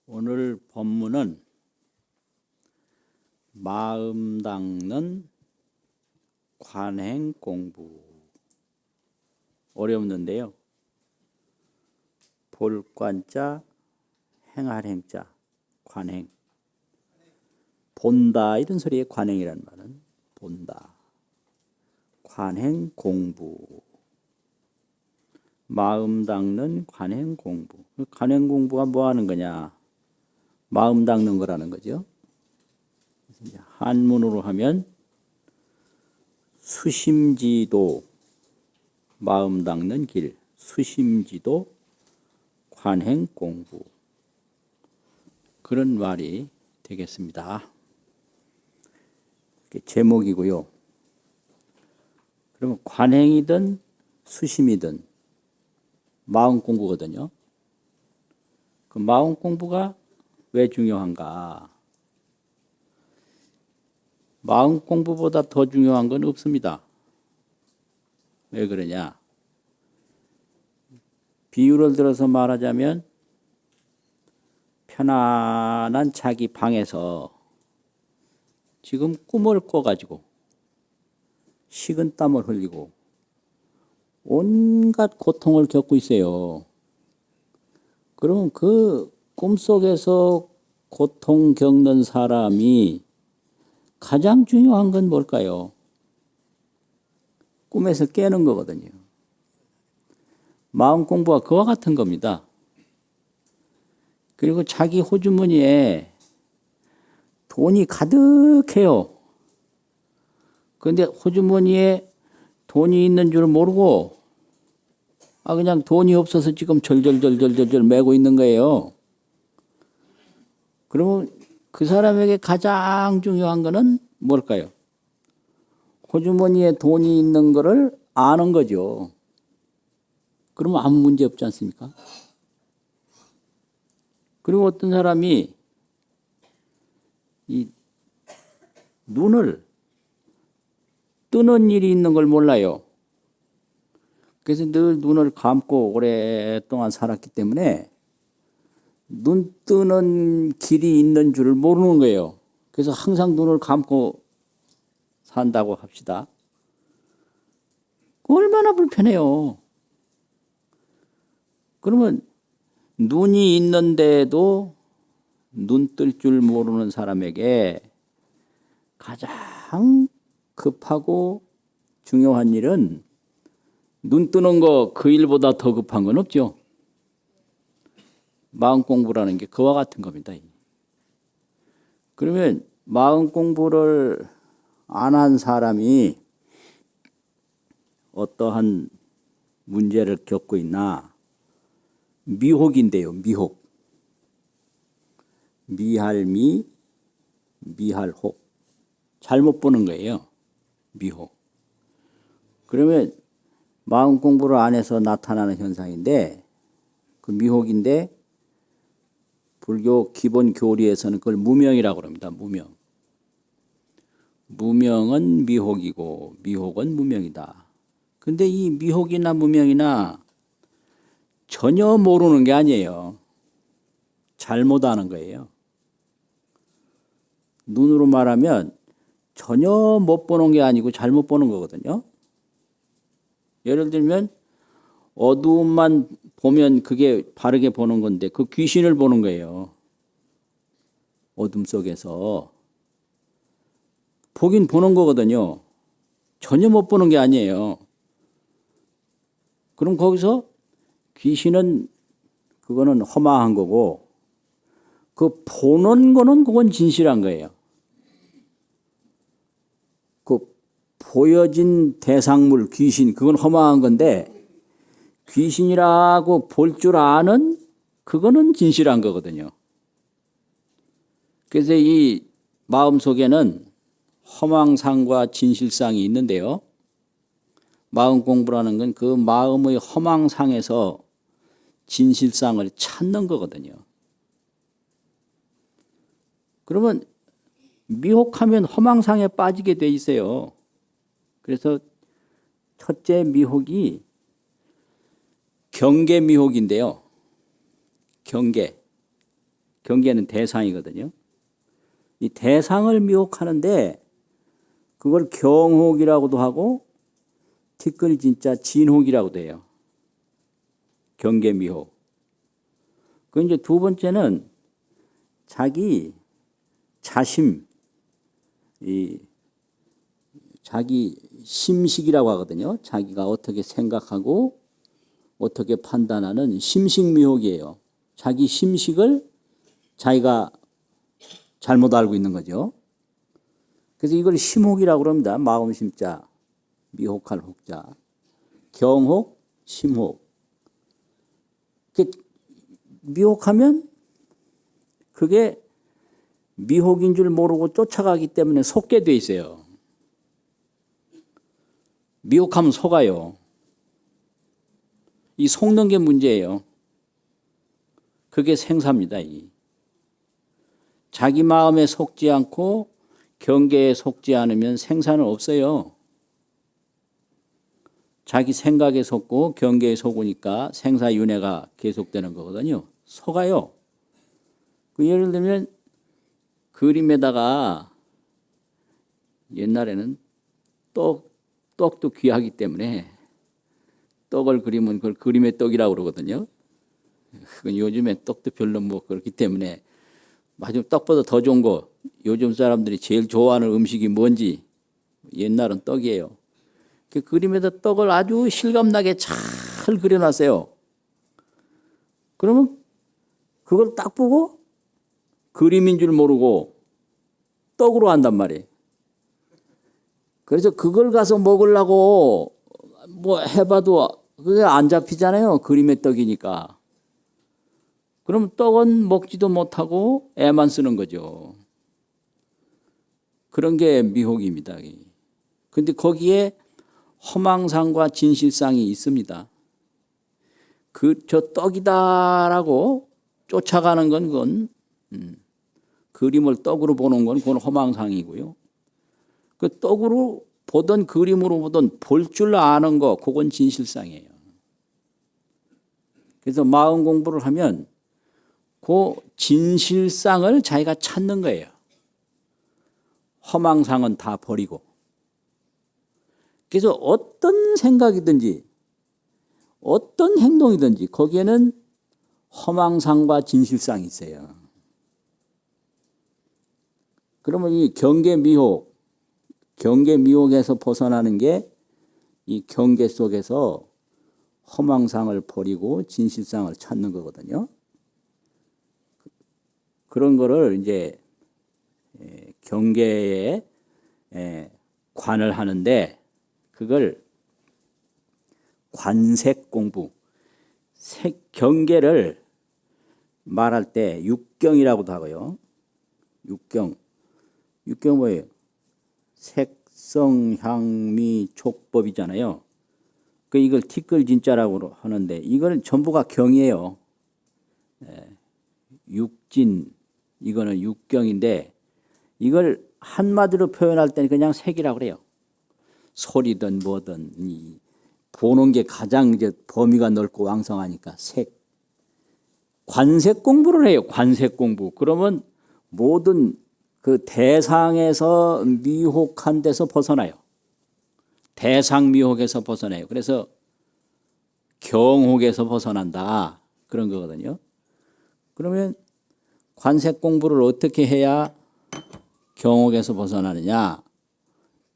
오늘 법문은 마음 닦는 관행 공부. 어렵는데요. 볼관자 행할 행자 관행. 본다 이런 소리에 관행이라는 말은 본다. 관행 공부. 마음 닦는 관행 공부. 관행 공부가 뭐 하는 거냐? 마음 닦는 거라는 거죠. 한문으로 하면 수심지도 마음 닦는 길, 수심지도 관행 공부. 그런 말이 되겠습니다. 제목이고요. 그러면 관행이든 수심이든 마음 공부거든요. 그 마음 공부가 왜 중요한가? 마음 공부보다 더 중요한 건 없습니다. 왜 그러냐? 비유를 들어서 말하자면 편안한 자기 방에서 지금 꿈을 꿔가지고 식은땀을 흘리고 온갖 고통을 겪고 있어요. 그럼 그 꿈속에서 고통 겪는 사람이 가장 중요한 건 뭘까요? 꿈에서 깨는 거거든요. 마음 공부가 그와 같은 겁니다. 그리고 자기 호주머니에 돈이 가득해요. 그런데 호주머니에 돈이 있는 줄 모르고 그냥 돈이 없어서 지금 절절절절절절 메고 있는 거예요. 그러면 그 사람에게 가장 중요한 거는 뭘까요? 호주머니에 돈이 있는 거를 아는 거죠. 그러면 아무 문제 없지 않습니까? 그리고 어떤 사람이 이 눈을 뜨는 일이 있는 걸 몰라요. 그래서 늘 눈을 감고 오랫동안 살았기 때문에 눈 뜨는 길이 있는 줄을 모르는 거예요. 그래서 항상 눈을 감고 산다고 합시다. 얼마나 불편해요. 그러면 눈이 있는데도 눈 뜰 줄 모르는 사람에게 가장 급하고 중요한 일은 눈 뜨는 거 그 일보다 더 급한 건 없죠. 마음 공부라는 게 그와 같은 겁니다. 그러면 마음 공부를 안 한 사람이 어떠한 문제를 겪고 있나? 미혹인데요. 미혹. 미할미, 미할혹. 잘못 보는 거예요. 미혹. 그러면 마음 공부를 안 해서 나타나는 현상인데 그 미혹인데 불교 기본 교리에서는 그걸 무명이라고 합니다. 무명. 무명은 미혹이고 미혹은 무명이다. 근데 이 미혹이나 무명이나 전혀 모르는 게 아니에요. 잘못하는 거예요. 눈으로 말하면 전혀 못 보는 게 아니고 잘못 보는 거거든요. 예를 들면 어두움만 보면 그게 바르게 보는 건데 그 귀신을 보는 거예요. 어둠 속에서. 보긴 보는 거거든요. 전혀 못 보는 게 아니에요. 그럼 거기서 귀신은 그거는 허망한 거고 그 보는 거는 그건 진실한 거예요. 그 보여진 대상물 귀신 그건 허망한 건데 귀신이라고 볼 줄 아는 그거는 진실한 거거든요. 그래서 이 마음속에는 허망상과 진실상이 있는데요. 마음 공부라는 건 그 마음의 허망상에서 진실상을 찾는 거거든요. 그러면 미혹하면 허망상에 빠지게 돼 있어요. 그래서 첫째 미혹이 경계 미혹인데요. 경계. 경계는 대상이거든요. 이 대상을 미혹하는데 그걸 경혹이라고도 하고 티끌 진짜 진혹이라고도 해요. 경계 미혹. 그 이제 두 번째는 자기 자심, 자기 심식이라고 하거든요. 자기가 어떻게 생각하고 어떻게 판단하는 심식 미혹이에요. 자기 심식을 자기가 잘못 알고 있는 거죠. 그래서 이걸 심혹이라고 합니다. 마음 심자, 미혹할 혹자, 경혹, 심혹. 미혹하면 그게 미혹인 줄 모르고 쫓아가기 때문에 속게 돼 있어요. 미혹하면 속아요. 이 속는 게 문제예요. 그게 생사입니다. 자기 마음에 속지 않고 경계에 속지 않으면 생사는 없어요. 자기 생각에 속고 경계에 속으니까 생사윤회가 계속되는 거거든요. 속아요. 예를 들면 그림에다가 옛날에는 떡도 귀하기 때문에 떡을 그리면 그걸 그림의 떡이라고 그러거든요. 요즘에 떡도 별로 뭐 그렇기 때문에 마지막 떡보다 더 좋은 거 요즘 사람들이 제일 좋아하는 음식이 뭔지 옛날은 떡이에요. 그 그림에다 떡을 아주 실감나게 잘 그려놨어요. 그러면 그걸 딱 보고 그림인 줄 모르고 떡으로 한단 말이에요. 그래서 그걸 가서 먹으려고 뭐 해봐도 그게 안 잡히잖아요. 그림의 떡이니까. 그럼 떡은 먹지도 못하고 애만 쓰는 거죠. 그런 게 미혹입니다. 그런데 거기에 허망상과 진실상이 있습니다. 저 떡이다라고 쫓아가는 건 그건 그림을 떡으로 보는 건 그건 허망상이고요. 그 떡으로 보던 그림으로 보던 볼 줄 아는 거 그건 진실상이에요. 그래서 마음 공부를 하면 그 진실상을 자기가 찾는 거예요. 허망상은 다 버리고. 그래서 어떤 생각이든지 어떤 행동이든지 거기에는 허망상과 진실상이 있어요. 그러면 이 경계 미혹에서 벗어나는 게 이 경계 속에서 허망상을 버리고 진실상을 찾는 거거든요. 그런 거를 이제 경계에 관을 하는데 그걸 관색 공부, 경계를 말할 때 육경이라고도 하고요. 육경 뭐예요? 색성, 향미, 촉법이잖아요. 이걸 티끌 진짜라고 하는데 이걸 전부가 경이에요. 육진, 이거는 육경인데 이걸 한마디로 표현할 때는 그냥 색이라고 그래요. 소리든 뭐든 보는 게 가장 이제 범위가 넓고 왕성하니까 색. 관색 공부를 해요. 관색 공부. 그러면 모든 그 대상에서 미혹한 데서 벗어나요. 대상 미혹에서 벗어나요. 그래서 경혹에서 벗어난다. 그런 거거든요. 그러면 관색 공부를 어떻게 해야 경혹에서 벗어나느냐.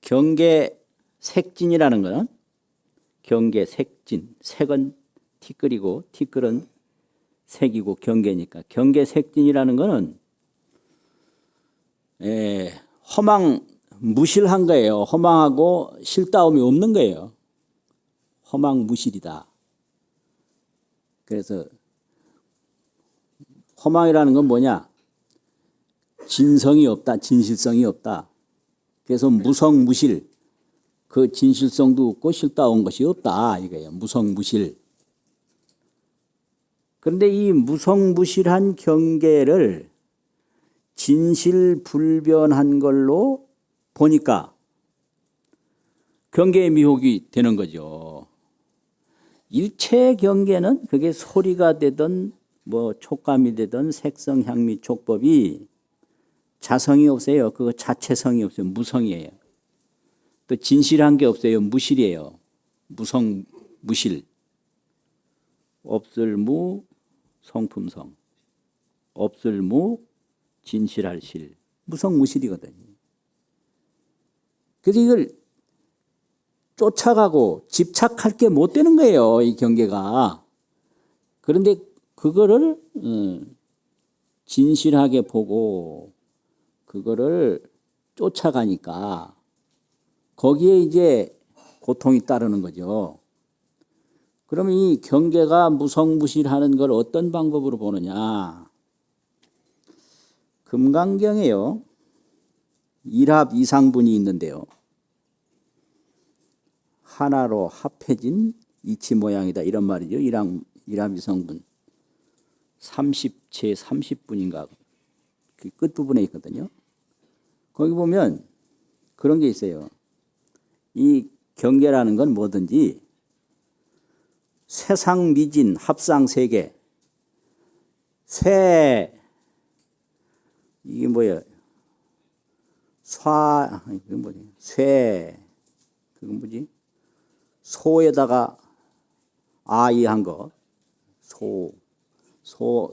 경계 색진이라는 거는 경계 색진. 색은 티끌이고 티끌은 색이고 경계니까. 경계 색진이라는 거는 무실한 거예요. 허망하고 실다움이 없는 거예요. 허망무실이다. 그래서 허망이라는 건 뭐냐? 진성이 없다. 진실성이 없다. 그래서 무성무실. 그 진실성도 없고 실다운 것이 없다. 이거예요. 무성무실. 그런데 이 무성무실한 경계를 진실불변한 걸로 보니까 경계의 미혹이 되는 거죠. 일체 경계는 그게 소리가 되든 뭐 촉감이 되든 색성, 향미, 촉법이 자성이 없어요. 그거 자체성이 없어요. 무성이에요. 또 진실한 게 없어요. 무실이에요. 무성, 무실. 없을무, 성품성. 없을무, 진실할 실. 무성무실이거든요. 그래서 이걸 쫓아가고 집착할 게 못 되는 거예요. 이 경계가. 그런데 그거를 진실하게 보고 그거를 쫓아가니까 거기에 이제 고통이 따르는 거죠. 그러면 이 경계가 무성무실하는 걸 어떤 방법으로 보느냐. 금강경에요. 일합 이상분이 있는데요. 하나로 합해진 이치 모양이다. 이런 말이죠. 일합 이상분. 30제 30분인가 그 끝부분에 있거든요. 거기 보면 그런 게 있어요. 이 경계라는 건 뭐든지 쇠상미진 합상세계. 이게 뭐예요? 이게 뭐지? 그건 뭐지? 소에다가 아이한 거.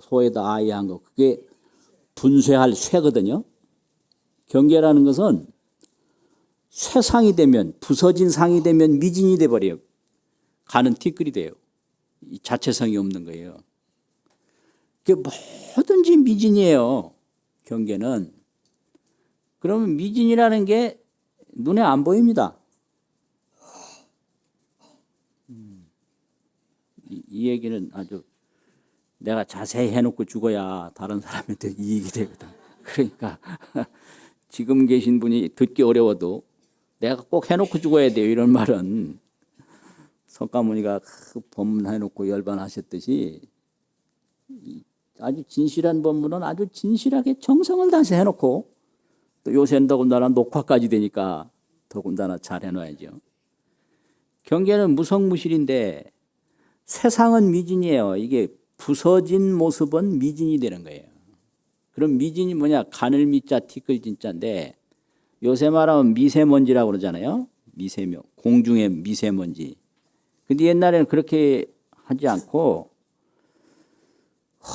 소에다 아이한 거. 그게 분쇄할 쇠거든요. 경계라는 것은 쇠상이 되면, 부서진 상이 되면 미진이 돼버려요. 가는 티끌이 돼요. 이 자체성이 없는 거예요. 그게 뭐든지 미진이에요. 경계는. 그러면 미진이라는 게 눈에 안 보입니다. 이 얘기는 아주 내가 자세히 해놓고 죽어야 다른 사람한테 이익이 되거든. 그러니까 지금 계신 분이 듣기 어려워도 내가 꼭 해놓고 죽어야 돼요. 이런 말은 석가모니가 법문해놓고 열반하셨듯이 아주 진실한 법문은 아주 진실하게 정성을 다해서 해놓고 또 요새는 더군다나 녹화까지 되니까 더군다나 잘 해놔야죠. 경계는 무성무실인데 세상은 미진이에요. 이게 부서진 모습은 미진이 되는 거예요. 그럼 미진이 뭐냐? 가늘 미자 티끌 진자인데 요새 말하면 미세먼지라고 그러잖아요. 공중의 미세먼지. 근데 옛날에는 그렇게 하지 않고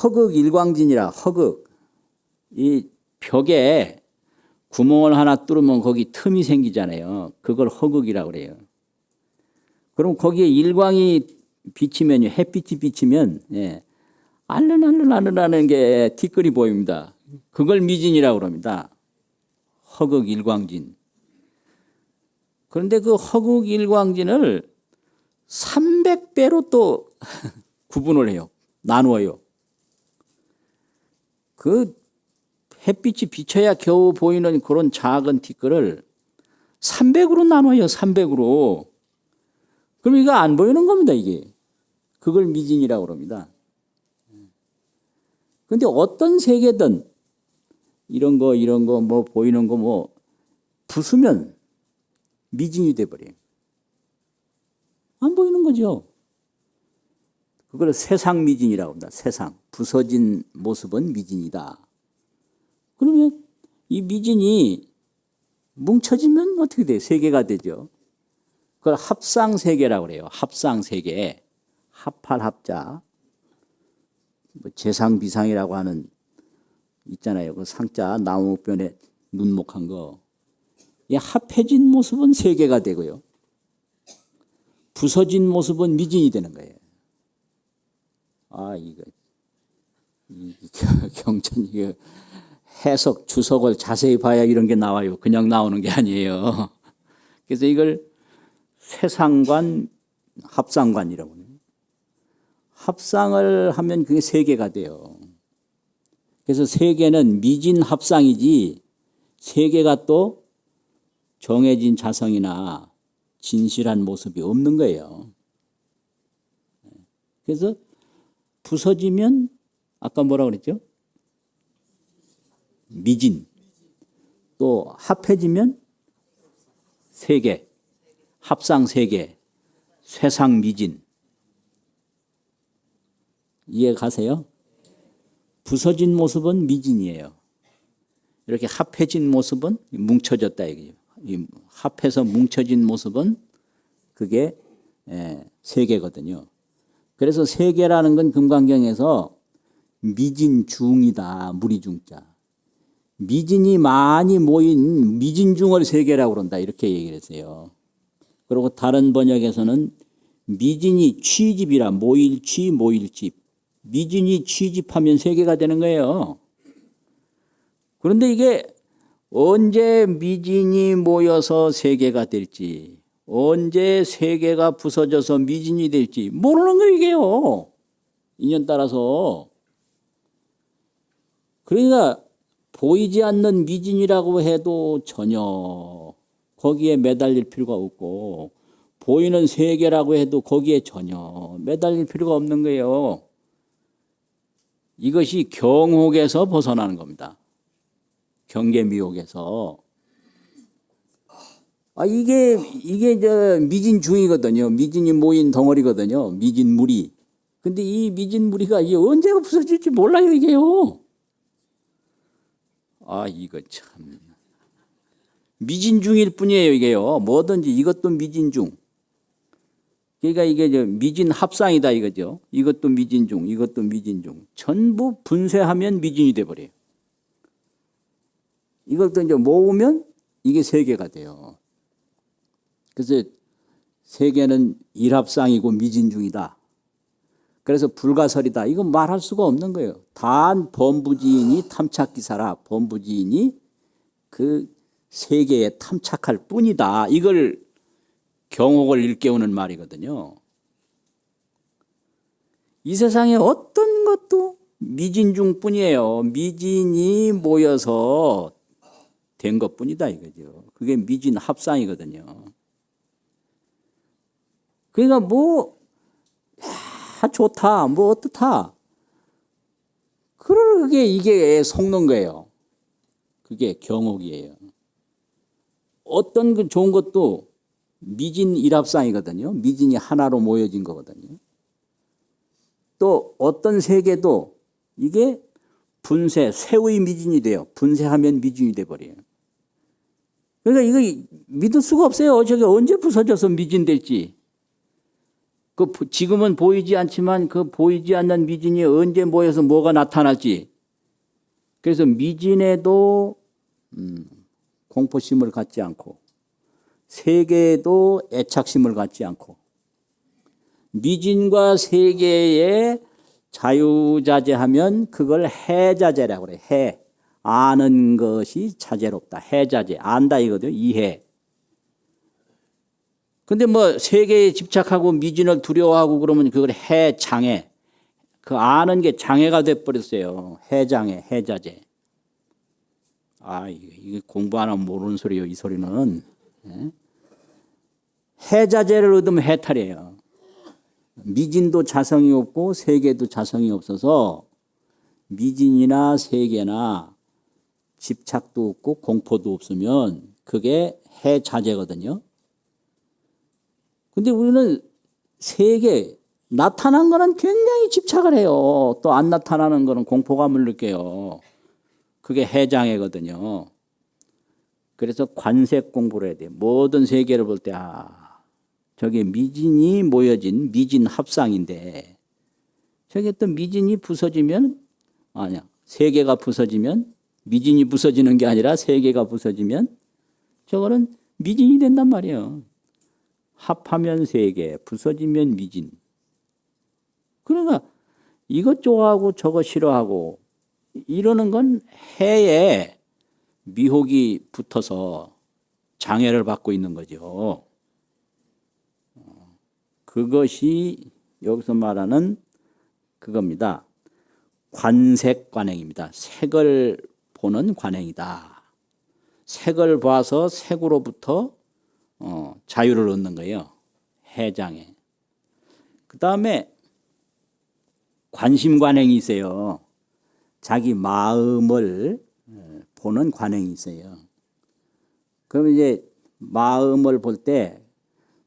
허극일광진이라 허극. 이 벽에 구멍을 하나 뚫으면 거기 틈이 생기잖아요. 그걸 허극이라고 그래요. 그럼 거기에 일광이 비치면요. 햇빛이 비치면 알른알른알른하는 게 티끌이 보입니다. 그걸 미진이라고 그럽니다. 허극일광진. 그런데 그 허극일광진을 300배로 또 구분을 해요. 나누어요. 그 햇빛이 비쳐야 겨우 보이는 그런 작은 티끌을 300으로 나눠요. 300으로. 그럼 이거 안 보이는 겁니다. 이게. 그걸 미진이라고 그럽니다. 그런데 어떤 세계든 이런 거 뭐 보이는 거 뭐 부수면 미진이 돼버려요. 안 보이는 거죠. 그걸 세상미진이라고 합니다. 세상. 부서진 모습은 미진이다. 그러면 이 미진이 뭉쳐지면 어떻게 돼요? 세계가 되죠. 그걸 합상세계라고 그래요. 합상세계. 합할 합자. 뭐 재상비상이라고 하는 있잖아요. 그 상자 나무변에 눈목한 거. 이 합해진 모습은 세계가 되고요. 부서진 모습은 미진이 되는 거예요. 경전 이거 해석 주석을 자세히 봐야 이런 게 나와요. 그냥 나오는 게 아니에요. 그래서 이걸 세상관, 합상관이라고 해요. 합상을 하면 그게 세계가 돼요. 그래서 세계는 미진 합상이지 세계가 또 정해진 자성이나 진실한 모습이 없는 거예요. 그래서 부서지면 아까 뭐라 그랬죠? 미진. 또 합해지면 세계, 합상 세계, 쇠상 미진. 이해 가세요? 부서진 모습은 미진이에요. 이렇게 합해진 모습은 뭉쳐졌다 이거죠. 이 합해서 뭉쳐진 모습은 그게 세계거든요. 그래서 세계라는 건 금강경에서 미진중이다. 무리중자. 미진이 많이 모인 미진중을 세계라고 그런다. 이렇게 얘기를 했어요. 그리고 다른 번역에서는 미진이 취집이라 모일취 모일집. 미진이 취집하면 세계가 되는 거예요. 그런데 이게 언제 미진이 모여서 세계가 될지, 언제 세계가 부서져서 미진이 될지 모르는 거 이게요. 인연 따라서. 그러니까 보이지 않는 미진이라고 해도 전혀 거기에 매달릴 필요가 없고, 보이는 세계라고 해도 거기에 전혀 매달릴 필요가 없는 거예요. 이것이 경옥에서 벗어나는 겁니다. 경계미옥에서. 이게 저 미진중이거든요. 미진이 모인 덩어리거든요. 미진무리. 근데 이 미진무리가 이게 언제가 부서질지 몰라요, 이게요. 이거 참. 미진중일 뿐이에요, 이게요. 뭐든지 이것도 미진중. 그러니까 이게 저 미진합상이다 이거죠. 이것도 미진중, 이것도 미진중. 전부 분쇄하면 미진이 돼버려요. 이걸 또 이제 모으면 이게 세계가 돼요. 그래서 세계는 일합상이고 미진중이다. 그래서 불가설이다. 이건 말할 수가 없는 거예요. 단 범부지인이 탐착기사라. 범부지인이 그 세계에 탐착할 뿐이다. 이걸 경옥을 일깨우는 말이거든요. 이 세상에 어떤 것도 미진중뿐이에요. 미진이 모여서 된 것뿐이다 이거죠. 그게 미진합상이거든요. 그러니까 좋다, 어떻다. 그러게 이게 속는 거예요. 그게 경옥이에요. 어떤 그 좋은 것도 미진 일합상이거든요. 미진이 하나로 모여진 거거든요. 또 어떤 세계도 이게 분쇄, 새의 미진이 돼요. 분쇄하면 미진이 돼버려요. 그러니까 이거 믿을 수가 없어요. 저게 언제 부서져서 미진 될지. 지금은 보이지 않지만 그 보이지 않는 미진이 언제 모여서 뭐가 나타날지. 그래서 미진에도 공포심을 갖지 않고, 세계에도 애착심을 갖지 않고, 미진과 세계에 자유자재하면 그걸 해자재라고 그래요. 해. 아는 것이 자재롭다. 해자재. 안다 이거든요. 이해. 근데 세계에 집착하고 미진을 두려워하고 그러면 그걸 해장애. 그 아는 게 장애가 돼버렸어요. 해장애, 해자재. 이게 공부 안 하면 모르는 소리예요. 이 소리는. 해자재를 얻으면 해탈이에요. 미진도 자성이 없고 세계도 자성이 없어서 미진이나 세계나 집착도 없고 공포도 없으면 그게 해자재거든요. 근데 우리는 세계, 나타난 거는 굉장히 집착을 해요. 또 안 나타나는 거는 공포감을 느껴요. 그게 해장애거든요. 그래서 관색 공부를 해야 돼요. 모든 세계를 볼 때, 저게 미진이 모여진 미진 합상인데, 저게 또 미진이 부서지면, 세계가 부서지면, 미진이 부서지는 게 아니라 세계가 부서지면, 저거는 미진이 된단 말이에요. 합하면 세계, 부서지면 미진. 그러니까 이것 좋아하고 저것 싫어하고 이러는 건 해에 미혹이 붙어서 장애를 받고 있는 거죠. 그것이 여기서 말하는 그겁니다. 관색관행입니다. 색을 보는 관행이다. 색을 봐서 색으로부터 자유를 얻는 거예요. 해장에. 그 다음에 관심관행이 있어요. 자기 마음을 보는 관행이 있어요. 그러면 이제 마음을 볼 때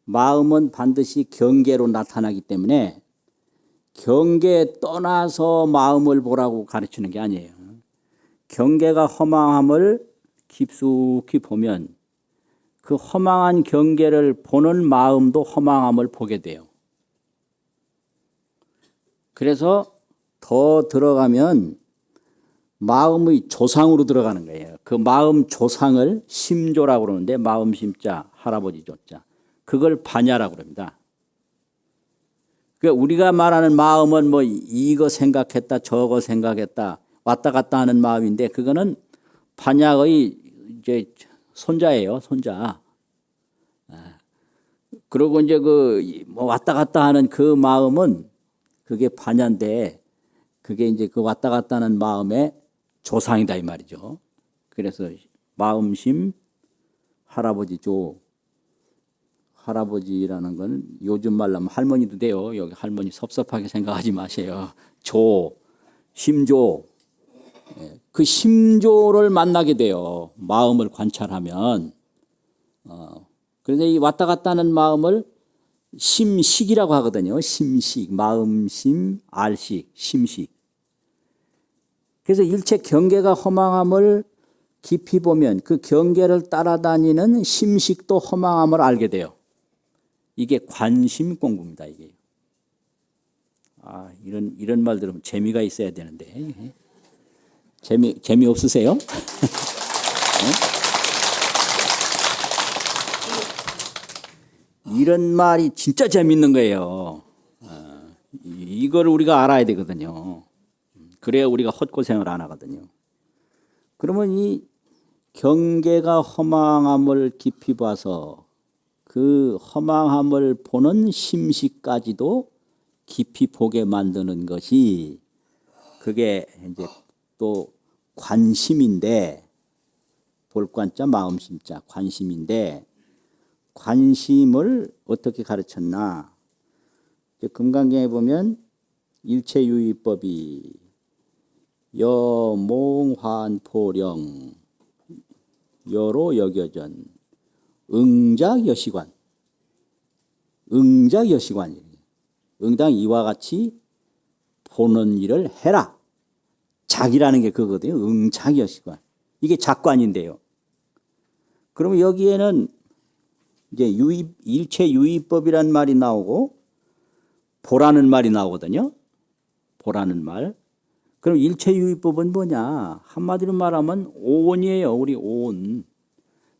마음은 반드시 경계로 나타나기 때문에 경계에 떠나서 마음을 보라고 가르치는 게 아니에요. 경계가 허망함을 깊숙이 보면 그 허망한 경계를 보는 마음도 허망함을 보게 돼요. 그래서 더 들어가면 마음의 조상으로 들어가는 거예요. 그 마음 조상을 심조라고 그러는데 마음 심자, 할아버지 조자. 그걸 반야라고 그럽니다. 그러니까 우리가 말하는 마음은 뭐 이거 생각했다, 저거 생각했다, 왔다 갔다 하는 마음인데 그거는 반야의 이제 손자예요, 손자. 그리고 이제 뭐 왔다 갔다 하는 그 마음은 그게 반야인데 그게 이제 그 왔다 갔다 하는 마음의 조상이다 이 말이죠. 그래서 마음심 할아버지 조. 할아버지라는 건 요즘 말로 하면 할머니도 돼요. 여기 할머니 섭섭하게 생각하지 마세요. 조, 심조. 그 심조를 만나게 돼요. 마음을 관찰하면. 그래서 이 왔다 갔다 하는 마음을 심식이라고 하거든요. 심식, 마음심, 알식, 심식. 그래서 일체 경계가 허망함을 깊이 보면 그 경계를 따라다니는 심식도 허망함을 알게 돼요. 이게 관심 공부입니다. 이게. 이런 말 들으면 재미가 있어야 되는데 재미 없으세요? 이런 말이 진짜 재밌는 거예요. 이걸 우리가 알아야 되거든요. 그래야 우리가 헛고생을 안 하거든요. 그러면 이 경계가 허망함을 깊이 봐서 그 허망함을 보는 심식까지도 깊이 보게 만드는 것이 그게 이제 또 관심인데 볼관자 마음심자 관심인데 관심을 어떻게 가르쳤나? 금강경에 보면 일체유의법이 여몽환포령 여로 여겨전 응작여시관 응작여시관 응당 이와 같이 보는 일을 해라. 작이라는 게 그거거든요. 응작여시관 이게 작관인데요. 그러면 여기에는 이제 일체유의법이란 말이 나오고 보라는 말이 나오거든요. 보라는 말. 그럼 일체유의법은 뭐냐? 한마디로 말하면 오온이에요. 우리 오온.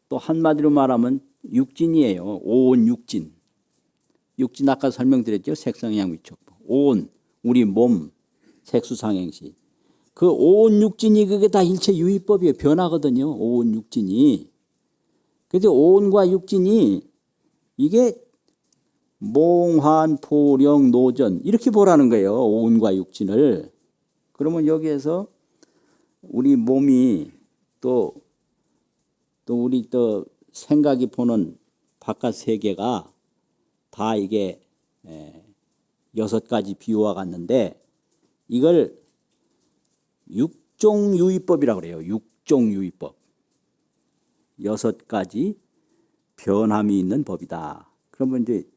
또 한마디로 말하면 육진이에요. 오온 육진. 육진 아까 설명드렸죠. 색성향위촉법. 오온 우리 몸 색수상행시. 그 오온 육진이 그게 다 일체유의법이에요. 변하거든요. 오온 육진이. 그래서 오온과 육진이 이게 몽환 포령 노전 이렇게 보라는 거예요. 오온과 육진을. 그러면 여기에서 우리 몸이 또 우리 또 생각이 보는 바깥 세계가 다 이게 6가지 비유와 같는데 이걸 육종유의법이라고 그래요. 육종유의법. 6가지 변함이 있는 법이다. 그러면 이제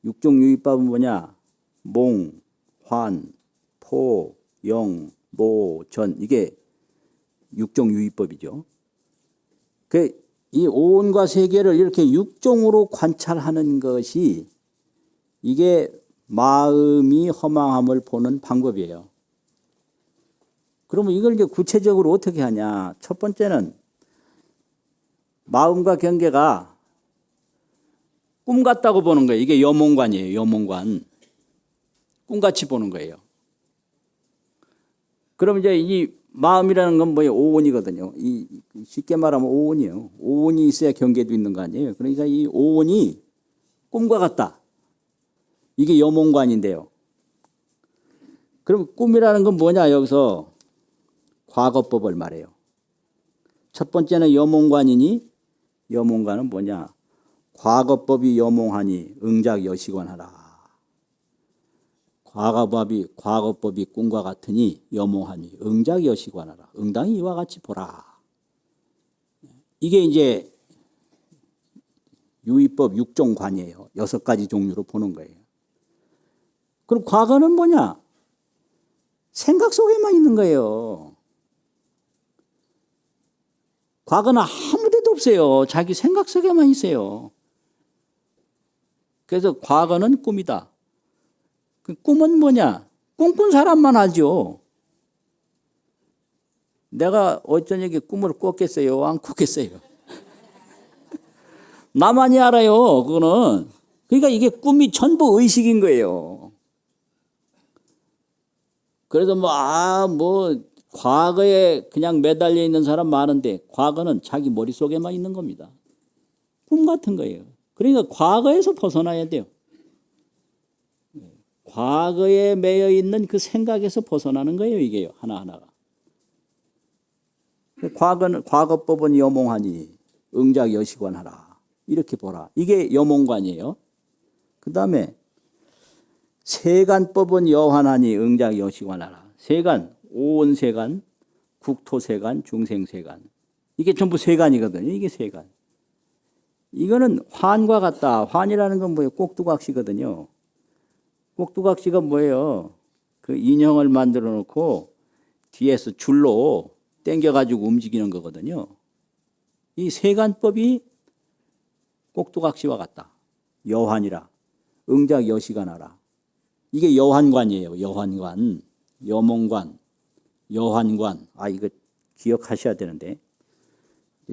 육종유의법은 뭐냐? 몽, 환, 포, 영, 노, 전 이게 육종유의법이죠. 이 오온과 세계를 이렇게 육종으로 관찰하는 것이 이게 마음이 허망함을 보는 방법이에요. 그러면 이걸 이제 구체적으로 어떻게 하냐? 첫 번째는 마음과 경계가 꿈 같다고 보는 거예요. 이게 여몽관이에요. 여몽관. 꿈같이 보는 거예요. 그럼 이제 이 마음이라는 건 뭐예요? 오온이거든요. 쉽게 말하면 오온이에요. 오온이 있어야 경계도 있는 거 아니에요. 그러니까 이 오온이 꿈과 같다. 이게 여몽관인데요. 그럼 꿈이라는 건 뭐냐? 여기서 과거법을 말해요. 첫 번째는 여몽관이니 여몽관은 뭐냐? 과거법이 여몽하니 응작여시관하라. 과거법이 꿈과 같으니 여몽하니 응작여시관하라. 응당이 이와 같이 보라. 이게 이제 유의법 6종관이에요. 6가지 종류로 보는 거예요. 그럼 과거는 뭐냐? 생각 속에만 있는 거예요. 과거는 아무 데도 없어요. 자기 생각 속에만 있어요. 그래서 과거는 꿈이다. 그 꿈은 뭐냐? 꿈꾼 사람만 알죠. 내가 어쩌냐게 꿈을 꿨겠어요? 안 꿨겠어요? 나만이 알아요. 그거는. 그러니까 이게 꿈이 전부 의식인 거예요. 그래서 과거에 그냥 매달려 있는 사람 많은데 과거는 자기 머릿속에만 있는 겁니다. 꿈 같은 거예요. 그러니까 과거에서 벗어나야 돼요. 과거에 매여 있는 그 생각에서 벗어나는 거예요. 이게요. 하나하나가. 과거법은 여몽하니 응작 여시관하라. 이렇게 보라. 이게 여몽관이에요. 그 다음에 세간법은 여환하니 응작 여시관하라. 세간, 오온세간, 국토세간, 중생세간. 이게 전부 세간이거든요. 이게 세간. 이거는 환과 같다. 환이라는 건 뭐예요? 꼭두각시거든요. 꼭두각시가 뭐예요? 그 인형을 만들어 놓고 뒤에서 줄로 당겨가지고 움직이는 거거든요. 이 세간법이 꼭두각시와 같다. 여환이라. 응작 여시관하라. 이게 여환관이에요. 여환관, 여몽관, 여환관. 이거 기억하셔야 되는데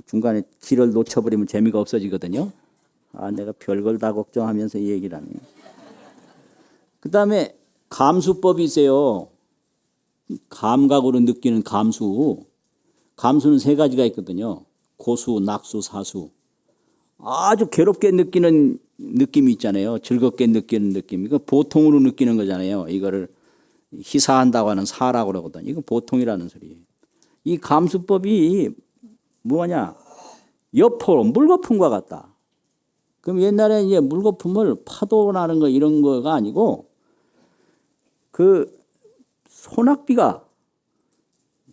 중간에 길을 놓쳐버리면 재미가 없어지거든요. 내가 별걸 다 걱정하면서 이 얘기를 하네. 그 다음에 감수법이 있어요. 감각으로 느끼는 감수. 감수는 세 가지가 있거든요. 고수, 낙수, 사수. 아주 괴롭게 느끼는 느낌이 있잖아요. 즐겁게 느끼는 느낌. 이거 보통으로 느끼는 거잖아요. 이거를 희사한다고 하는 사라고 그러거든요. 이거 보통이라는 소리예요. 이 감수법이 뭐냐? 여포, 물거품과 같다. 그럼 옛날에 이제 물거품을 파도 나는 거 이런 거가 아니고 그 소낙비가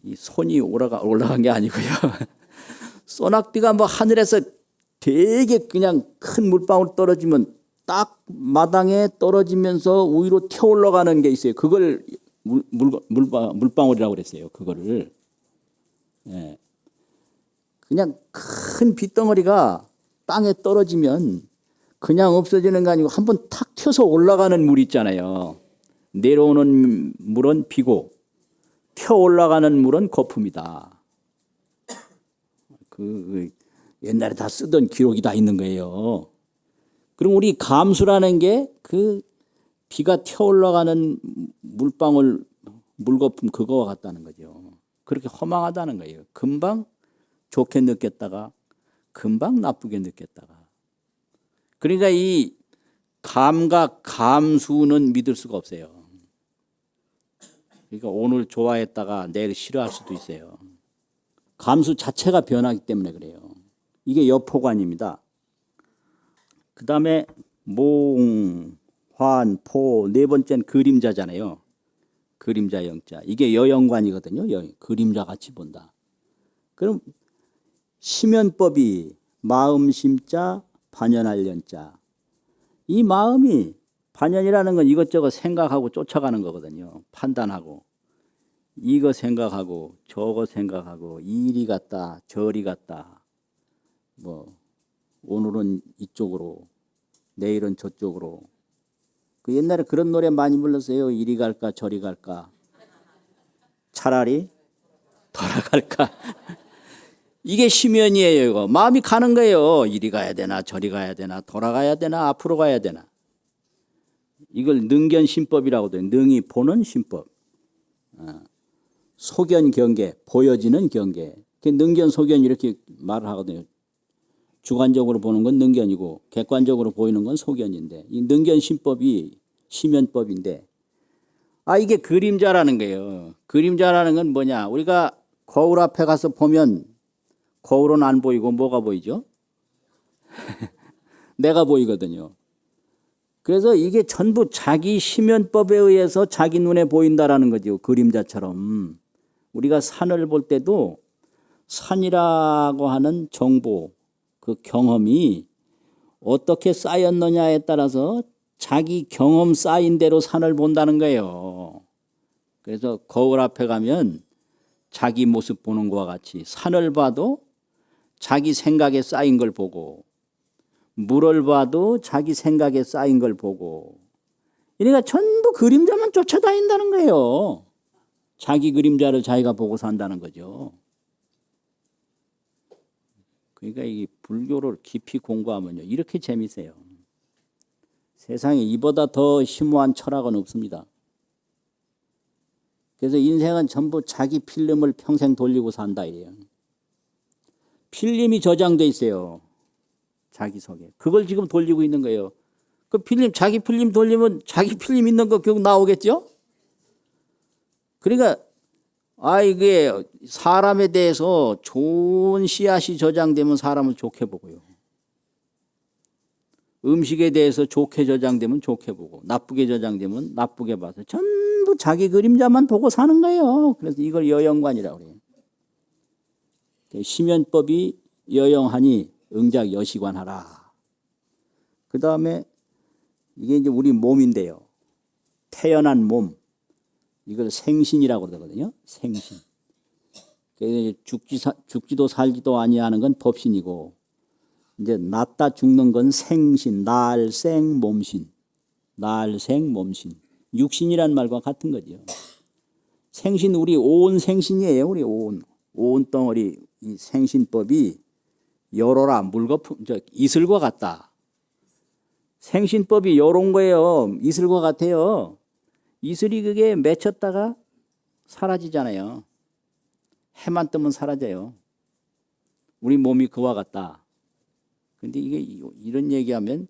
이 손이 올라간 게 아니고요. 소낙비가 하늘에서 되게 그냥 큰 물방울 떨어지면 딱 마당에 떨어지면서 위로 튀어 올라가는 게 있어요. 그걸 물방울이라고 그랬어요. 그거를. 예. 그냥 큰 빗덩어리가 땅에 떨어지면 그냥 없어지는 거 아니고 한번 탁 튀어서 올라가는 물 있잖아요. 내려오는 물은 비고 튀어 올라가는 물은 거품이다. 옛날에 다 쓰던 기록이 다 있는 거예요. 그럼 우리 감수라는 게 그 비가 튀어 올라가는 물방울, 물거품 그거와 같다는 거죠. 그렇게 허망하다는 거예요. 금방 좋게 느꼈다가 금방 나쁘게 느꼈다가. 그러니까 이 감각, 감수는 믿을 수가 없어요. 그러니까 오늘 좋아했다가 내일 싫어할 수도 있어요. 감수 자체가 변하기 때문에 그래요. 이게 여포관입니다. 그 다음에 몽, 환, 포, 네 번째는 그림자잖아요. 그림자 영자. 이게 여영관이거든요. 그림자 같이 본다. 그럼 심연법이 마음 심자, 반연할 연자. 이 마음이 반연이라는 건 이것저것 생각하고 쫓아가는 거거든요. 판단하고. 이거 생각하고 저거 생각하고 이리 갔다 저리 갔다. 오늘은 이쪽으로 내일은 저쪽으로. 그 옛날에 그런 노래 많이 불렀어요. 이리 갈까 저리 갈까. 차라리 돌아갈까. 이게 심연이에요. 이거. 마음이 가는 거예요. 이리 가야 되나 저리 가야 되나 돌아가야 되나 앞으로 가야 되나. 이걸 능견심법이라고 해요. 능이 보는 심법. 소견 경계, 보여지는 경계. 능견 소견 이렇게 말을 하거든요. 주관적으로 보는 건 능견이고 객관적으로 보이는 건 소견인데 이 능견심법이 심연법인데 이게 그림자라는 거예요. 그림자라는 건 뭐냐. 우리가 거울 앞에 가서 보면 거울은 안 보이고 뭐가 보이죠? 내가 보이거든요. 그래서 이게 전부 자기 심연법에 의해서 자기 눈에 보인다라는 거죠. 그림자처럼. 우리가 산을 볼 때도 산이라고 하는 정보, 그 경험이 어떻게 쌓였느냐에 따라서 자기 경험 쌓인 대로 산을 본다는 거예요. 그래서 거울 앞에 가면 자기 모습 보는 것과 같이 산을 봐도 자기 생각에 쌓인 걸 보고, 물을 봐도 자기 생각에 쌓인 걸 보고, 그러니까 전부 그림자만 쫓아다닌다는 거예요. 자기 그림자를 자기가 보고 산다는 거죠. 그러니까 이 불교를 깊이 공부하면요, 이렇게 재미있어요. 세상에 이보다 더 심오한 철학은 없습니다. 그래서 인생은 전부 자기 필름을 평생 돌리고 산다 이래요. 필름이 저장돼 있어요. 자기 속에. 그걸 지금 돌리고 있는 거예요. 그 필름, 자기 필름 돌리면 자기 필름 있는 거 결국 나오겠죠? 그러니까 이게 사람에 대해서 좋은 씨앗이 저장되면 사람을 좋게 보고요. 음식에 대해서 좋게 저장되면 좋게 보고, 나쁘게 저장되면 나쁘게 봐서 전부 자기 그림자만 보고 사는 거예요. 그래서 이걸 여영관이라고 그래요. 심연법이 여영하니 응작 여시관하라. 그 다음에 이게 이제 우리 몸인데요. 태어난 몸. 이걸 생신이라고 그러거든요. 생신. 죽지도 살지도 아니하는 건 법신이고, 이제 낫다 죽는 건 생신, 날생 몸신. 날생 몸신. 육신이란 말과 같은 거죠. 생신, 우리 온 생신이에요. 우리 온 덩어리. 이 생신법이 여로라, 물거품, 이슬과 같다. 생신법이 요런 거예요. 이슬과 같아요. 이슬이 그게 맺혔다가 사라지잖아요. 해만 뜨면 사라져요. 우리 몸이 그와 같다. 근데 이게 이런 얘기하면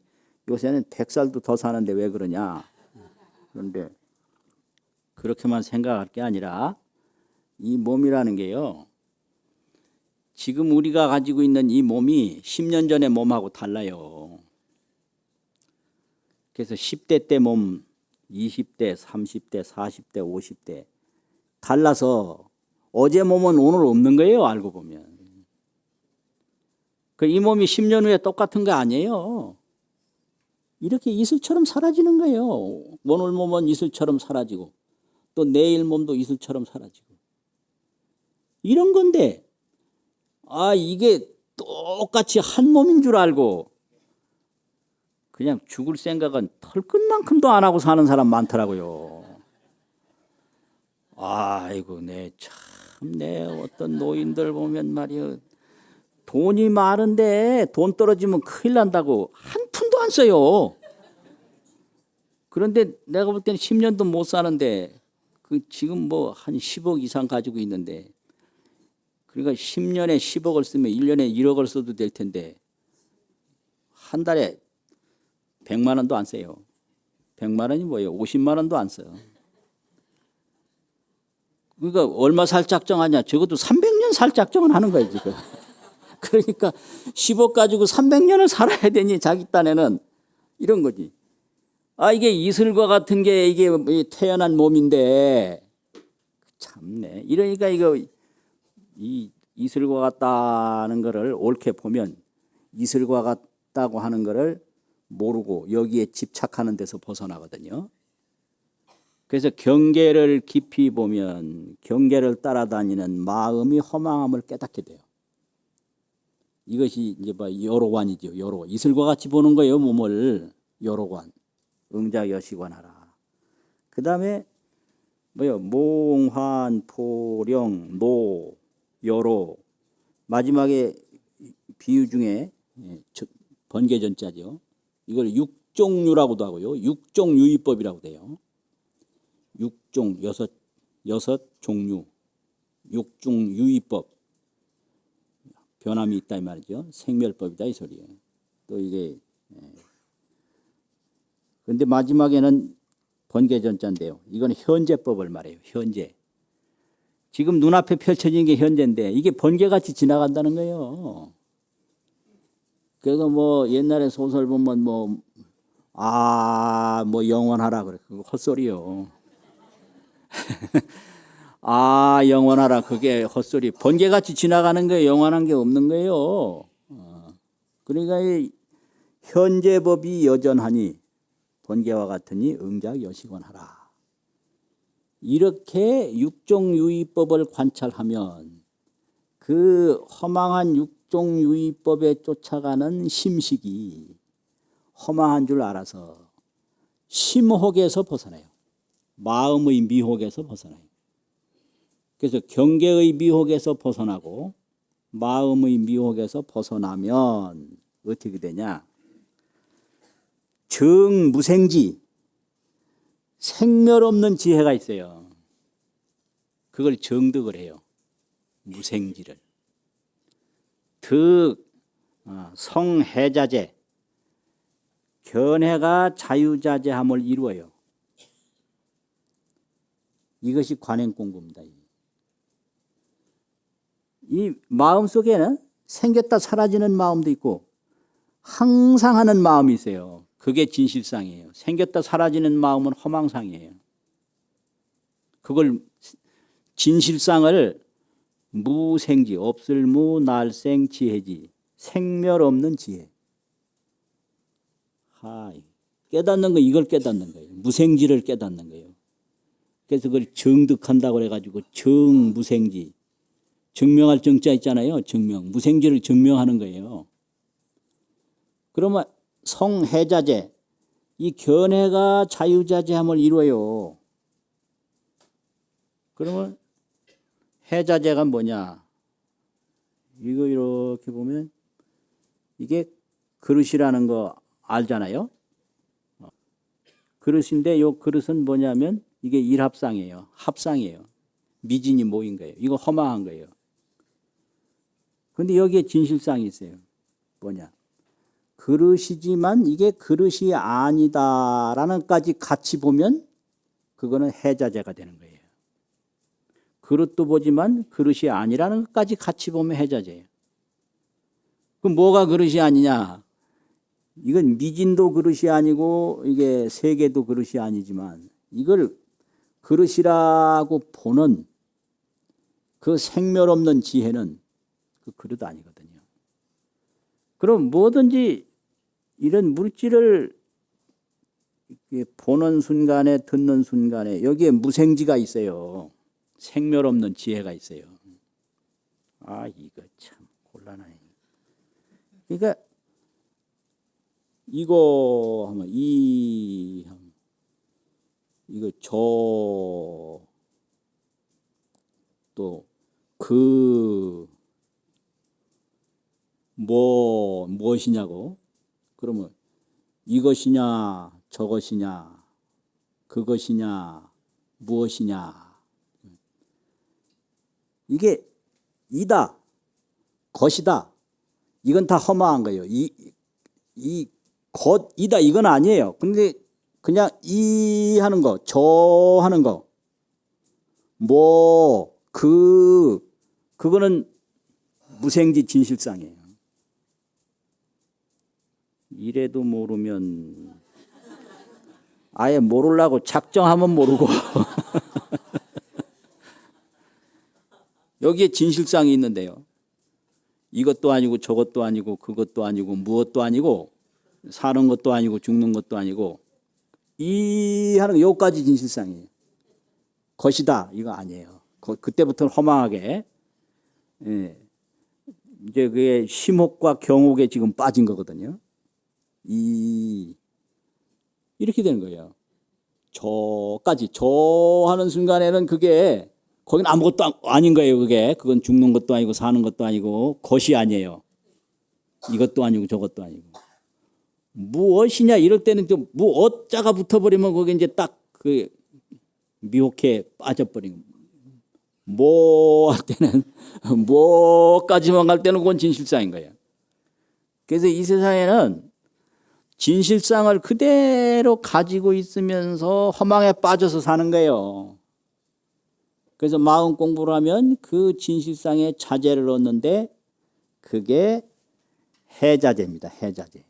요새는 100살도 더 사는데 왜 그러냐. 그런데 그렇게만 생각할 게 아니라 이 몸이라는 게요. 지금 우리가 가지고 있는 이 몸이 10년 전의 몸하고 달라요. 그래서 10대 때 몸, 20대, 30대, 40대, 50대 달라서 어제 몸은 오늘 없는 거예요. 알고 보면. 이 몸이 10년 후에 똑같은 거 아니에요. 이렇게 이슬처럼 사라지는 거예요. 오늘 몸은 이슬처럼 사라지고 또 내일 몸도 이슬처럼 사라지고 이런 건데 이게 똑같이 한 몸인 줄 알고 그냥 죽을 생각은 털끝만큼도 안 하고 사는 사람 많더라고요. 아이고 내 어떤 노인들 보면 말이요. 돈이 많은데 돈 떨어지면 큰일 난다고 한 푼도 안 써요. 그런데 내가 볼 때는 10년도 못 사는데 지금 뭐 한 10억 이상 가지고 있는데 그러니까 10년에 10억을 쓰면 1년에 1억을 써도 될 텐데 한 달에 100만 원도 안 써요. 100만 원이 뭐예요? 50만 원도 안 써요. 그러니까 얼마 살 작정하냐? 적어도 300년 살 작정은 하는 거예요 지금. 그러니까 10억 가지고 300년을 살아야 되니 자기 딴에는 이런 거지. 이게 이슬과 같은 게 이게 태어난 몸인데 참네. 이러니까 이 이슬과 같다는 거를 옳게 보면 이슬과 같다고 하는 거를 모르고 여기에 집착하는 데서 벗어나거든요. 그래서 경계를 깊이 보면 경계를 따라다니는 마음이 허망함을 깨닫게 돼요. 이것이 이제 여로관이죠. 여로. 이슬과 같이 보는 거예요. 몸을. 여로관. 응자 여시관하라. 그 다음에 몽환, 포령, 노, 여로. 마지막에 비유 중에 번개전자죠. 이걸 육종유라고도 하고요. 육종유의법이라고 돼요. 육종, 여섯 종류. 육종유의법. 변함이 있다 이 말이죠. 생멸법이다 이 소리예요. 또 이게 그런데 마지막에는 번개전자인데요. 이건 현재법을 말해요. 현재. 지금 눈앞에 펼쳐진 게 현재인데 이게 번개같이 지나간다는 거예요. 그래서 옛날에 소설 보면 영원하라 그래. 그거 헛소리요. 영원하라 그게 헛소리. 번개같이 지나가는 거예요. 영원한 게 없는 거예요. 그러니까 이 현재법이 여전하니 본계와 같으니 응작 여시건하라. 이렇게 육종유의법을 관찰하면 그 허망한 육종유의법에 쫓아가는 심식이 허망한 줄 알아서 심혹에서 벗어나요. 마음의 미혹에서 벗어나요. 그래서 경계의 미혹에서 벗어나고 마음의 미혹에서 벗어나면 어떻게 되냐? 정무생지, 생멸 없는 지혜가 있어요. 그걸 정득을 해요. 무생지를. 득, 성해자재, 견해가 자유자재함을 이루어요. 이것이 관행공부입니다. 이 마음속에는 생겼다 사라지는 마음도 있고 항상 하는 마음이 있어요. 그게 진실상이에요. 생겼다 사라지는 마음은 허망상이에요. 그걸 진실상을 무생지, 없을 무 날생 지혜지, 생멸 없는 지혜. 깨닫는 거, 이걸 깨닫는 거예요. 무생지를 깨닫는 거예요. 그래서 그걸 정득한다고 해가지고 정무생지, 증명할 정자 있잖아요. 증명, 무생지를 증명하는 거예요. 그러면 성해자재, 이 견해가 자유자재함을 이루어요. 그러면 해자재가 뭐냐? 이거 이렇게 보면 이게 그릇이라는 거 알잖아요. 그릇인데 이 그릇은 뭐냐면 이게 일합상이에요. 합상이에요. 미진이 모인 거예요. 이거 허망한 거예요. 그런데 여기에 진실상이 있어요. 뭐냐? 그릇이지만 이게 그릇이 아니다라는 것까지 같이 보면 그거는 해자재가 되는 거예요. 그릇도 보지만 그릇이 아니라는 것까지 같이 보면 해자재예요. 그럼 뭐가 그릇이 아니냐? 이건 미진도 그릇이 아니고 이게 세계도 그릇이 아니지만 이걸 그릇이라고 보는 그 생멸 없는 지혜는 그 그릇 아니거든요. 그럼 뭐든지 이런 물질을 보는 순간에 듣는 순간에 여기에 무생지가 있어요. 생멸 없는 지혜가 있어요. 이거 참 곤란하네. 그러니까 이거 하면 이거 또 무엇이냐고. 그러면 이것이냐 저것이냐 그것이냐 무엇이냐. 이게 이다 것이다 이건 다 허망한 거예요. 이 것이다 이건 아니에요. 근데 그냥 이 하는 거 저 하는 거 그거는 무생지 진실상이에요. 이래도 모르면 아예 모르려고 작정하면 모르고 여기에 진실상이 있는데요. 이것도 아니고 저것도 아니고 그것도 아니고 무엇도 아니고 사는 것도 아니고 죽는 것도 아니고 이 하는 거 여기까지 진실상이에요. 것이다 이거 아니에요. 그때부터는 허망하게 이제 그게 심혹과 경혹에 지금 빠진 거거든요. 이렇게 되는 거예요. 저까지 저 하는 순간에는 그게 거긴 아무것도 아닌 거예요. 그건 죽는 것도 아니고 사는 것도 아니고 것이 아니에요. 이것도 아니고 저것도 아니고 무엇이냐 이럴 때는 좀 무엇자가 붙어버리면 거기 이제 딱 그 미혹해 빠져버린 뭐 할 때는 뭐까지만 갈 때는 그건 진실상인 거예요. 그래서 이 세상에는 진실상을 그대로 가지고 있으면서 허망에 빠져서 사는 거예요. 그래서 마음 공부를 하면 그 진실상의 자재를 얻는데 그게 해자재입니다. 해자재.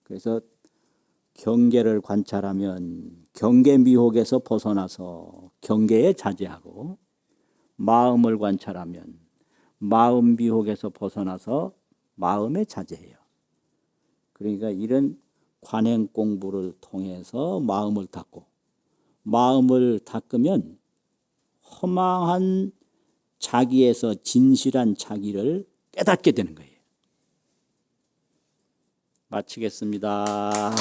그래서 경계를 관찰하면 경계 미혹에서 벗어나서 경계에 자제하고 마음을 관찰하면 마음 미혹에서 벗어나서 마음에 자제해요. 그러니까 이런 관행 공부를 통해서 마음을 닦고, 마음을 닦으면 허망한 자기에서 진실한 자기를 깨닫게 되는 거예요. 마치겠습니다.